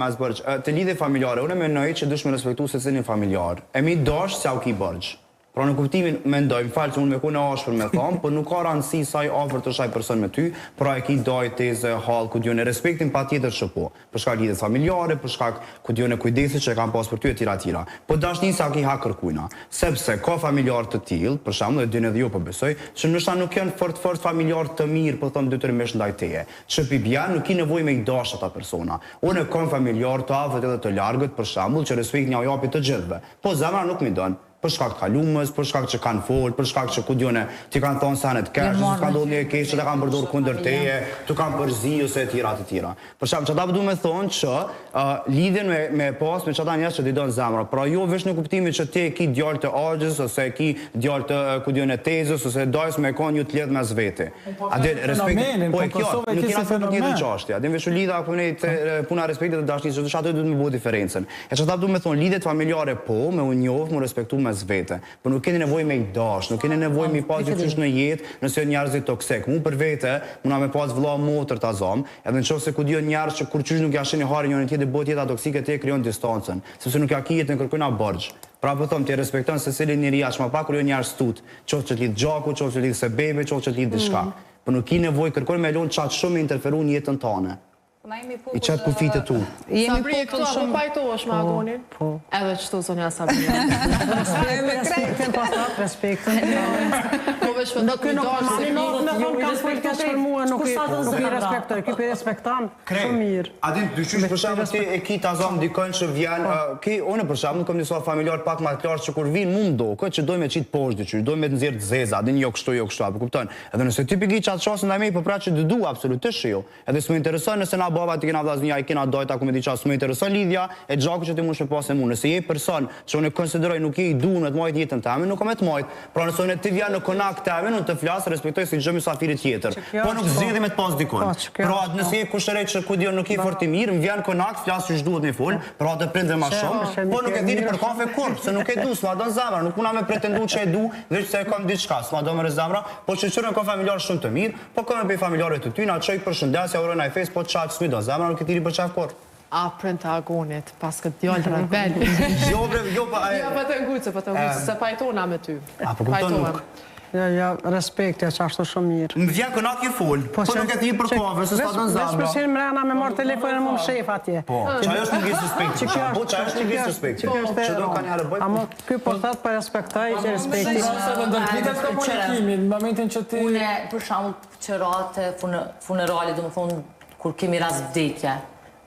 Të lidhje familjare, unë mendoj që dush me respektu secilin familjar. E mi dash se au ki bërgj. Pra në kuptimin mendoj, më falë që unë me ku në ashpër me thonë, për nuk ka rëndësi saj afër të shaj person me ty, pra e ki daj, teze, hall, ku dione respektin pa tjetër që po. Për shkak lidhje familjare, për shkak ku dione kujdesi që e kam pas për ty e tira. Po dashni sa ki ha kërkujna. Sepse ka familjar të tillë, për shembull, e dini edhe ju po besoj, që ndoshta nuk janë fort familjar të mirë, po them detyrimisht ndaj teje. Që pibjan nuk ki nevojë me i dash ata persona. Unë kam familjar të afërt edhe të largët, për shembull, që respektin ja japi të gjithëve. Po zemra nuk mi don. Për shkak të kalumës, për shkak që kanë folë, për shkak që ku dione ti kanë thonë sa në të kesh, s'ka ndodhur një keq që ta kanë përdorur kundër teje, tu kanë përzi ose të tjera. Për shkak çata du me thonë që lidhen me pas me çata njerëz që ti don zemra. Pra jo veç në kuptimin që ti e ki djalë të argjës ose e ki djalë të ku dione tezës ose dajs me kon ju të lidh mes vete. A dhe respekti po e kjo, nuk kena thënë tjetër çështje. A dhe veç lidha apo ne puna respektit të dashisë, do ato duhet me bëu diferencën. E çata du me thonë lidhet familjare po, me u njoh, me respektu vete, por nuk keni nevojë me i dash, nuk keni nevojë me i pas gjithçka në jetë, nëse njerëzit toksik. Mu për vete, muna me pas vëlla motër ta zom, edhe nëse ku dion njerëz që kur qysh nuk ja shihni harin njëri tjetrit, bëhet jeta toksike te krijon distancën, sepse nuk ja ki jetën kërkojna borxh. Pra po them ti respekton secilin njeri as më pak kur jo njerëz tut, qoftë që lidh gjaku, qoftë që lidh se bebe, qoftë që lidh diçka. Po nuk ki nevojë kërkoj me lon çat shumë interferu në jetën tënde. I qatë kufitë tu. Sabri, këto apo pajtohesh me Agonin? Po. Edhe qëtu, Sonja Sabri. Respektin, pasat, respektin. Po veç për të kujtosh se në thonë kam për të për mua, nuk i respektoj, ki për respektan, shumë mirë. Adin, dyqysh për shembull ti e ki ta zom dikon që vjen, unë për shembull kam njësua familjar pak më të lartë që kur vin mu mdokët që doj me qit poshtë dyqysh, doj me të nxjerr zeza, adin jo kështu, apo kupton. Edhe nëse ti pigi qatë shosën ndaj me, po pra që du absolutisht jo. Edhe s'më intereson nëse na baba ti kena vllaznia, i kena dojta ku me diçka, s'më intereson lidhja e gjaku që ti mund të pasë mua. Nëse je person që unë konsideroj nuk je i duhur të marrë jetën tëme, nuk kam të marrë. Pra nëse unë ti vjen në konak tëme, unë të flas, respektoj si çdo mysafiri tjetër. Po nuk zgjidhim me të pas dikon. Pra nëse je kushëret që ku diun nuk je fort i mirë, më vjen konak, flas siç duhet në fol, pra të prindër më shumë, po nuk e dini për kafe kurrë, se nuk e du, s'ma don zemra, nuk puna me pretendu që e du, veç se e kam diçka, s'ma don me zemra, po shoqëron ka familjar shumë të mirë, po kam me familjarë të ty, na çoj përshëndesja, urojnë ai face, po çaj s'mi don zemra, nuk e tiri për çaf kurrë. A prënd të Agonit, pas këtë djallë rebel. Jo, pa të ngucë, se pajtona me ty. A, po kupton nuk. Ja, respekte, që ashtu shumë mirë. Më vjen kënak i full, po nuk e ti për kove, se s'ta të në zamra. Vesh përshin mrena me marrë telefonin më më shef atje. Po, qaj është një gjithë respekti. Po, qaj është një gjithë respekti. Që do ka njërë bëjt. Amo, kjo po thot për respektaj që respekti. Ndërkitet komunikimin, në momentin që ti... Une, për shambull, qërate, funerali, dhe më thonë, kur kemi rast vdekje,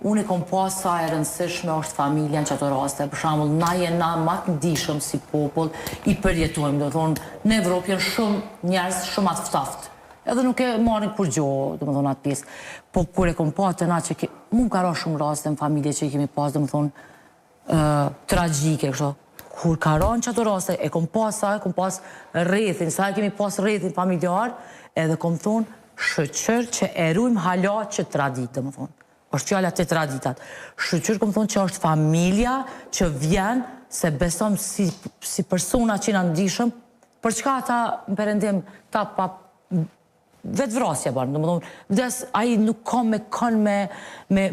unë kom pas sa e rëndësishme është familja në qëto raste. Për shambull, na jena ma të ndishëm si popull, i përjetojmë, dhe thonë, në Evropë janë shumë njerëz shumë atë ftaftë. Edhe nuk e marrin kur gjohë, dhe më thonë atë pjesë. Po kur e kom pas të na që mund ka ra shumë raste në familje që i kemi pas, dhe më thonë, tragjike, kështu. Kur ka ra në qëto raste, e kom pas sa, e kom pas rrethin, sa e kemi pas rrethin familjar, edhe kom thonë, shëqër që erujmë hala që traditë, dhe më thonë. është fjalla të traditat. Shqyqyrë këmë thonë që është familja që vjen se besom si persona që në ndishëm, për çka ata më përendim ta pa vetë vrasja barë, më thonë, vdes aji nuk ka me kanë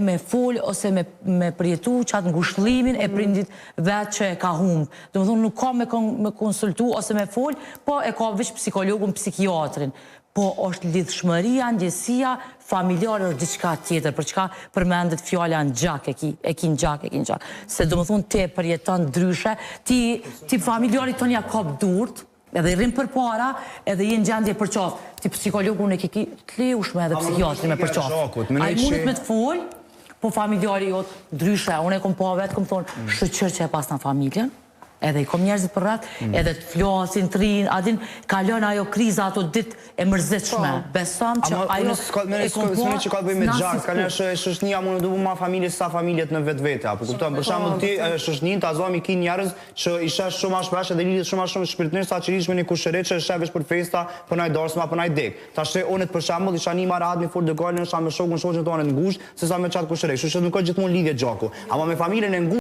me full ose me përjetu qatë ngushëllimin e prindit vetë që e ka humbë. Dhe më thonë, nuk ka me konsultu ose me full, po e ka veç psikologun, psikiatrin. Po është lidhshmëria, ndjesia, familjarë është diçka tjetër, për çka përmendet fjala në gjak, e ki në gjak. Se do më thunë, te përjeton ndryshe, ti familjarit tonë ja kap durt, edhe i rrim për para, edhe i në gjendje për qafë. Ti psikologun e ki të leushme edhe psikiatri me për qafë. A i mundet me të full, po familjari jot ndryshe, unë e kom po vetë, kom thonë, shëqër që e pas në familjen, edhe i kom njerëzit për ratë, edhe të flasin, të rinë, adin, kalon ajo kriza ato dit e mërzitshme. Besom që ajo e kom po... që ka të bëj me gjarë, ka nërë shëshnia mu në dubu ma familje sa familjet në vetë vete, apo kupton, për shambull ti shëshnin të azomi ki njerëz që isha shumë ashpesh edhe lidhjet shumë shumë shpirtnisht sa që rishme një kushëret që shevesh për festa, për naj dorsma, për naj dek. Ta shte onet për shambull isha një marat një furt dhe gallin, isha me shokun shoqën tonë të ngusht, se sa me qatë kushëret. Shushet nuk ka gjithmonë lidhje gjaku. Ama me familjen e